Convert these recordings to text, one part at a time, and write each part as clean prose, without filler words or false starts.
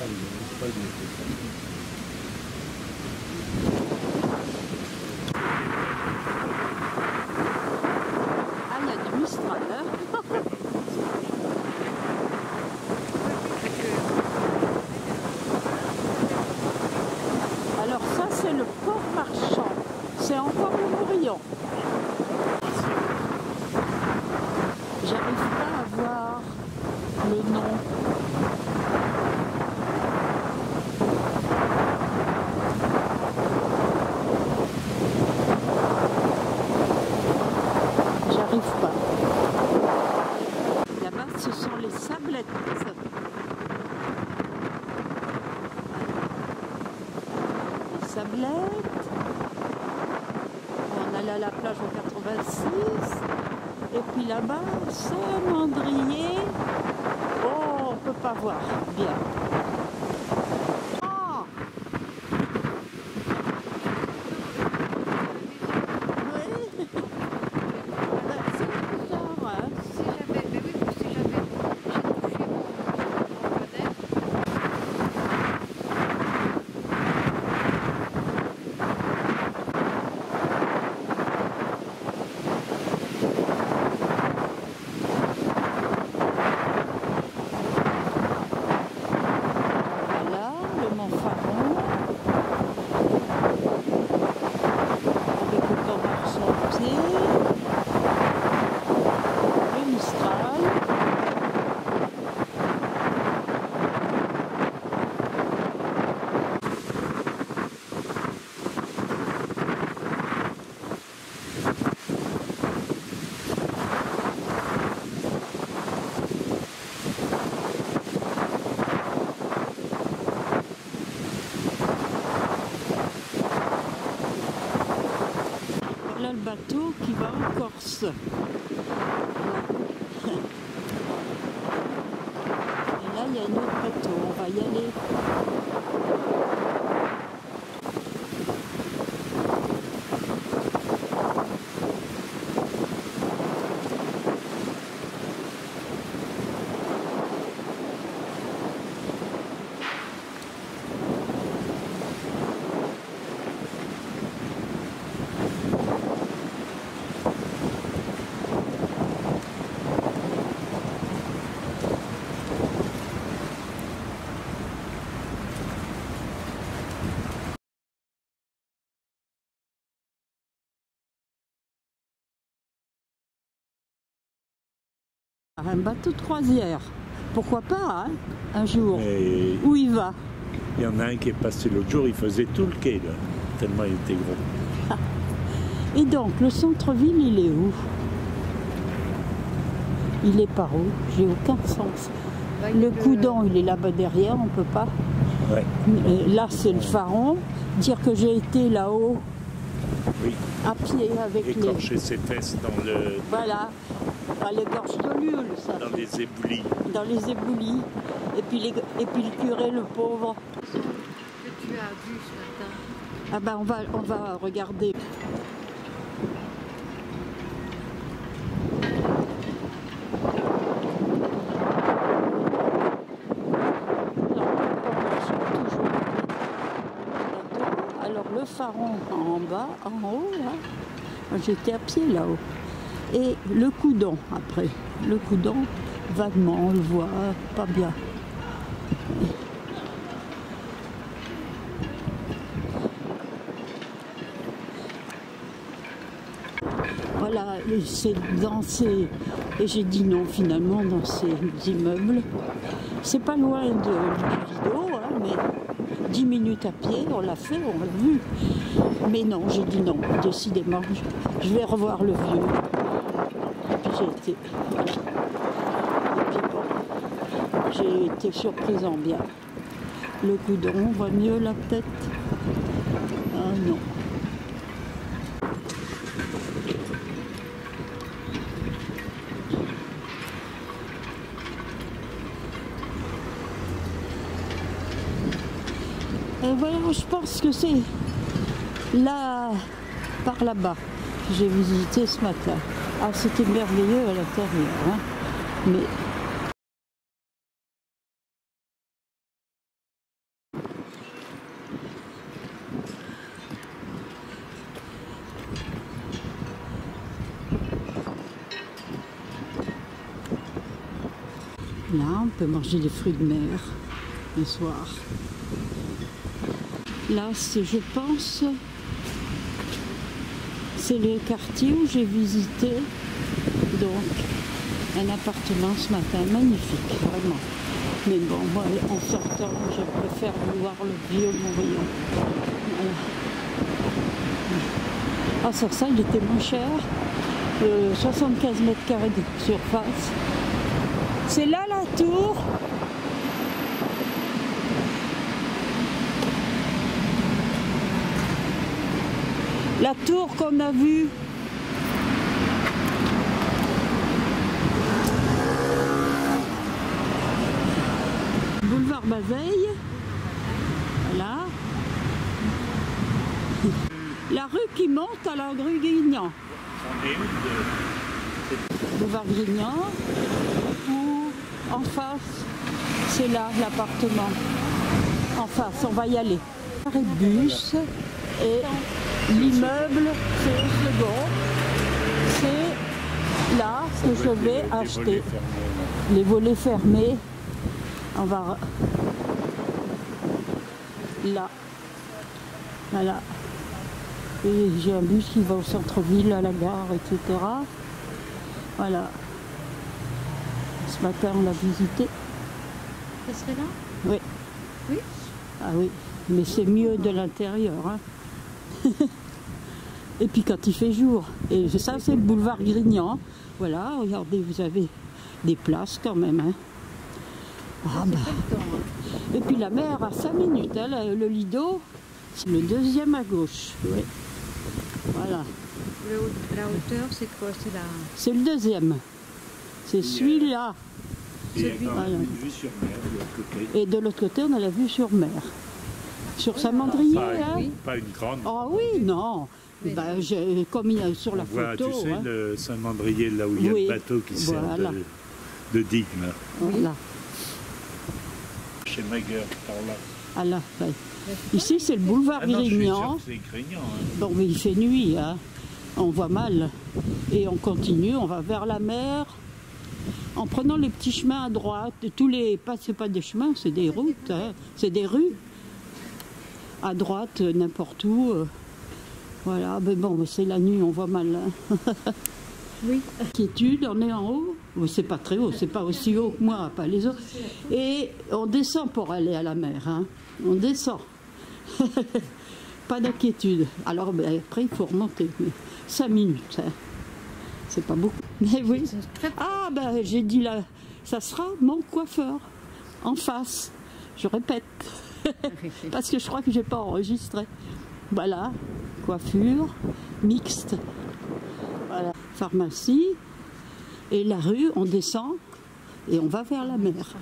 Ah, il y a du Mistral, hein. Alors ça, c'est le port marchand. C'est encore le Morillon. J'arrive pas à voir le nom. J'arrive pas. Là-bas, ce sont les sablettes. Les sablettes. On allait à la plage en 86. Et puis là-bas, Saint-Mandrier. Oh, on peut pas voir bien. Oh, oui. C'est bizarre, hein. Là, le bateau qui va en Corse. Et là, il y a un autre bateau. On va y aller. Un bateau de croisière, pourquoi pas, hein, un jour. Mais où il va? il y en a un qui est passé l'autre jour, il faisait tout le quai, là, tellement il était gros. Ah. Et donc, le centre-ville, il est où? Il est par où? J'ai aucun sens. Le Coudon, il est là-bas derrière, on peut pas. Ouais. Là, c'est le Pharon. Dire que j'ai été là-haut, oui, à pied avec écorcher ses fesses dans le... Voilà, à les gorges de Lule, ça. Dans les éboulis. Dans les éboulis. Et puis le curé, le pauvre. Que tu as vu ce matin? Ah ben, on va regarder. Alors le Pharon en bas, en haut, là, j'étais à pied là-haut. Et le Coudon après. Le Coudon, vaguement, on le voit, pas bien. Voilà, c'est dans ces... Et j'ai dit non finalement dans ces immeubles. C'est pas loin du Lido, hein, mais 10 minutes à pied, on l'a fait, on l'a vu. Mais non, j'ai dit non, décidément, je vais revoir le vieux. Et puis j'ai été... Voilà. Et puis bon, j'ai été surprise en bien. Le Coudon, on voit mieux la tête. Ah non. Et voilà, je pense que c'est là, par là-bas, que j'ai visité ce matin. Ah, c'était merveilleux à l'intérieur, hein, mais Là, on peut manger des fruits de mer le soir. Là, c'est, je pense, c'est le quartier où j'ai visité. Donc, un appartement ce matin, magnifique, vraiment. Mais bon, moi, en sortant, je préfère voir le vieux Morillon. Voilà. Ah, sur ça, il était moins cher. 75 mètres carrés de surface. C'est là la tour. La tour qu'on a vue. Boulevard Bazeille. Voilà. La rue qui monte à la rue Grignan. Boulevard Grignan. Ou en face, c'est là l'appartement. En face, on va y aller. Arrêt de bus et l'immeuble, c'est le second. C'est là que je vais acheter. Les volets fermés. On va là. Voilà. Et j'ai un bus qui va au centre-ville, à la gare, etc. Voilà. Ce matin, on l'a visité. Ça serait là? Oui. Oui? Ah oui, mais c'est mieux de l'intérieur. Hein. Et puis quand il fait jour. Et ça, c'est le boulevard Grignan. Voilà, regardez, vous avez des places quand même. Hein. Ah, bah. Et puis la mer à 5 minutes. Hein, le Lido, c'est le deuxième à gauche. Oui. Voilà. La hauteur, c'est quoi? C'est la... C'est le deuxième. C'est celui-là. Et Voilà. une vue sur mer de l'autre côté. Et de l'autre côté, on a la vue sur mer. Sur Saint-Mandrier. Pas, Hein. pas une grande. Ah oui, non. Ben, comme il y a sur la On voit, photo. tu sais, hein. le Saint-Mandrier, là où il y a Oui. le bateau qui sert Voilà. de digue. Là. Voilà. Chez Maguire, par là. À la fin. Ici, c'est le boulevard Ah non, je suis Grignan. sûr que c'est Grignan. Hein. Bon, mais il fait nuit, hein. On voit mal. Et on continue, on va vers la mer. En prenant les petits chemins à droite, tous les c'est pas des chemins, c'est des routes, hein. C'est des rues. À droite, n'importe où. Voilà, mais bon, c'est la nuit, on voit mal. Hein. Oui. Inquiétude, on est en haut. C'est pas très haut, c'est pas aussi haut que moi, pas les autres. Et on descend pour aller à la mer. Hein. On descend. Pas d'inquiétude. Alors ben, après, il faut remonter. Mais 5 minutes. Hein. C'est pas beaucoup. Mais oui. Ah, ben j'ai dit là, ça sera mon coiffeur. En face. Je répète. Parce que je crois que j'ai pas enregistré. Voilà. Coiffure. Mixte. Voilà. Pharmacie. Et la rue, on descend. Et on va vers la mer.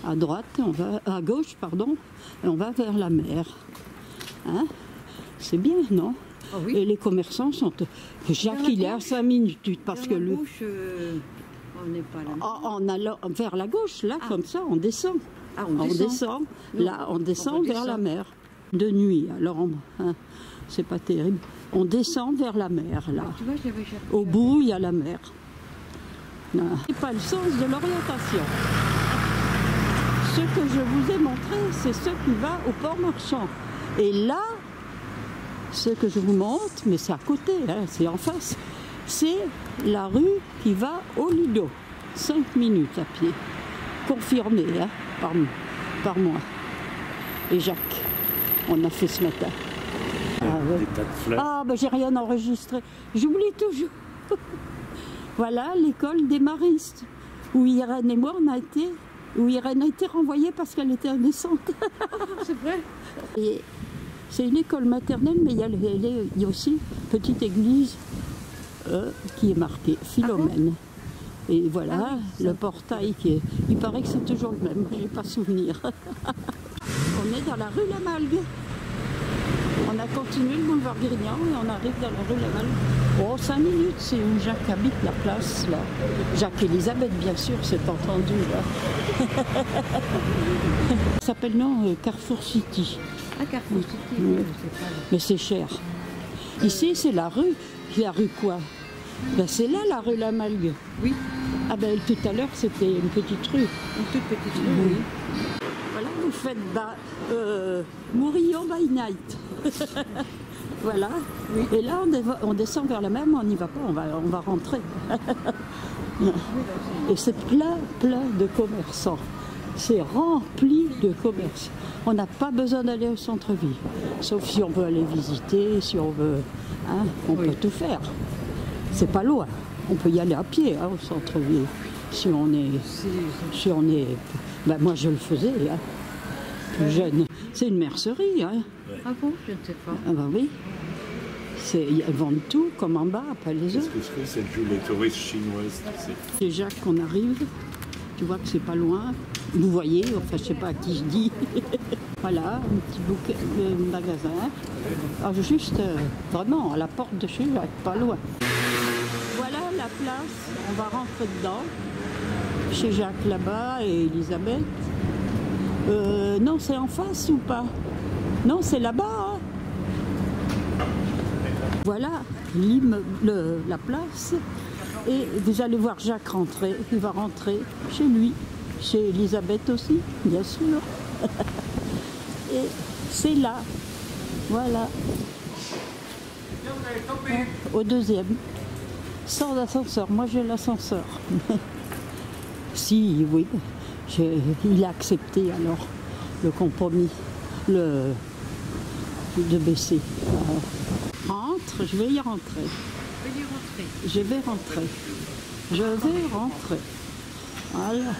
À droite, on va, à gauche, pardon, et on va vers la mer. Hein? C'est bien, non? Oh oui. Et les commerçants sont... Jacques, il est à 5 minutes, parce que le... Gauche, on n'est pas là. En allant vers la gauche, là, comme ça, on descend. Ah, On descend. Là, on descend vers la mer. De nuit, alors, hein, c'est pas terrible. On descend vers la mer, là. Tu vois, je l'avais cherché. Au bout, il y a la mer. C'est pas le sens de l'orientation. Ce que je vous ai montré, c'est ce qui va au port marchand. Et là, ce que je vous montre, mais c'est à côté, hein, c'est en face, c'est la rue qui va au Lido. 5 minutes à pied. Confirmé hein, par moi. Et Jacques, on a fait ce matin. Ah, ouais. Des tas de fleurs. Ah, ben j'ai rien enregistré. J'oublie toujours. Voilà l'école des maristes, où Irène et moi on a été, où Irène a été renvoyée parce qu'elle était indécente. C'est vrai. Et c'est une école maternelle, mais il y a aussi une petite église qui est marquée, Philomène. Et voilà, le portail qui est... Il paraît que c'est toujours le même, je n'ai pas souvenir. On est dans la rue Lamalgue. On a continué le boulevard Grignan et on arrive dans la rue Lamalgue. Oh, 5 minutes, c'est où Jacques habite, la place, là. Jacques Elisabeth, bien sûr, c'est entendu, là. Ça s'appelle, non, Carrefour City. Ah, Carrefour City, Oui. c'est pas là. Mais c'est cher. Ici, c'est la rue. La rue quoi? Ben, c'est là, la rue Lamalgue. Oui. Ah ben tout à l'heure c'était une petite rue. Une toute petite rue, oui. Voilà, vous faites Murillo by night. Voilà. Oui. Et là on descend vers la mer, mais on n'y va pas, on va rentrer. Et c'est plein de commerçants. C'est rempli de commerces. On n'a pas besoin d'aller au centre-ville. Sauf si on veut aller visiter, si on veut. Hein, on peut tout faire. C'est pas loin. On peut y aller à pied hein, au centre-ville. Si on est. Ben, moi je le faisais, hein, plus jeune. C'est une mercerie. Hein. Ah bon, je ne sais pas. Ah ben oui. Ils vendent tout, comme en bas, pas les autres. Qu'est-ce que c'est d'où les touristes chinoises, tu sais. Déjà qu'on arrive, tu vois que c'est pas loin. Vous voyez, enfin je sais pas à qui je dis. Voilà, un petit bouquet de magasin. Alors juste vraiment à la porte de chez Jacques, pas loin. Voilà la place, on va rentrer dedans. Chez Jacques là-bas et Elisabeth. Non, c'est en face ou pas? Non, c'est là-bas. Hein. Voilà la place. Et vous allez voir Jacques rentrer. Il va rentrer chez lui. Chez Elisabeth aussi, bien sûr. Et c'est là. Voilà. Au deuxième. Sans ascenseur. Moi j'ai l'ascenseur. Si, oui. Il a accepté alors le compromis. De baisser. Rentre, je vais y rentrer. Je vais rentrer. Je vais rentrer. Voilà.